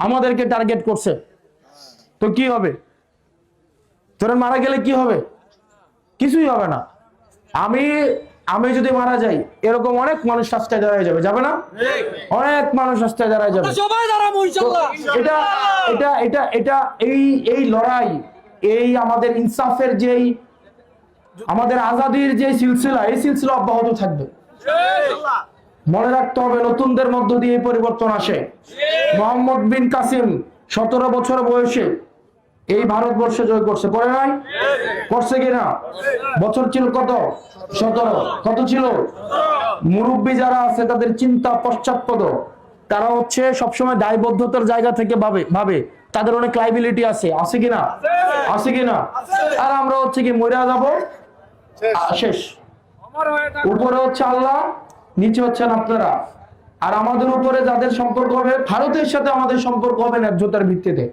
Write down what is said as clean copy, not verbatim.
আমাদেরকে টার্গেট করছে, তো কি হবে? তোরা মারা গেলে কি হবে? কিছুই হবে না। আমি আমি যদি মারা যাই, এরকম অনেক মানুষ রাস্তায় দাঁড়ায় যাবে, যাবে না? অনেক মানুষ রাস্তায় দাঁড়ায় যাবে। এটা এটা এটা এটা এই এই লড়াই, এই আমাদের ইনসাফের যেই, আমাদের আজাদির যে সিলসিলা, এই সিলসিলা অব্যাহত থাকবে। মনে রাখতে হবে, নতুনদের মধ্য দিয়ে পরিবর্তন আসে। মোহাম্মদ বিন কাসিম 17 বছর বয়সে এই ভারতবর্ষে জয় করছে, করে নাই? করছে কিনা? বছর ছিল কত? 17। কত ছিল? মুরব্বী যারা আছে তাদের চিন্তা পশ্চাৎপদ, তারা হচ্ছে সবসময় দায়বদ্ধতার জায়গা থেকে ভাবে তাদের অনেক লাইবিলিটি আছে, আছে কিনা? আছে কিনা? আর আমরা হচ্ছে কি মরে যাব, শেষ। উপরে হচ্ছে আল্লাহ, নিচে হচ্ছেন আপনারা। আর আমাদের উপরে যাদের সম্পর্ক হবে, ভারতের সাথে আমাদের সম্পর্ক হবে ন্যায্যতার ভিত্তিতে।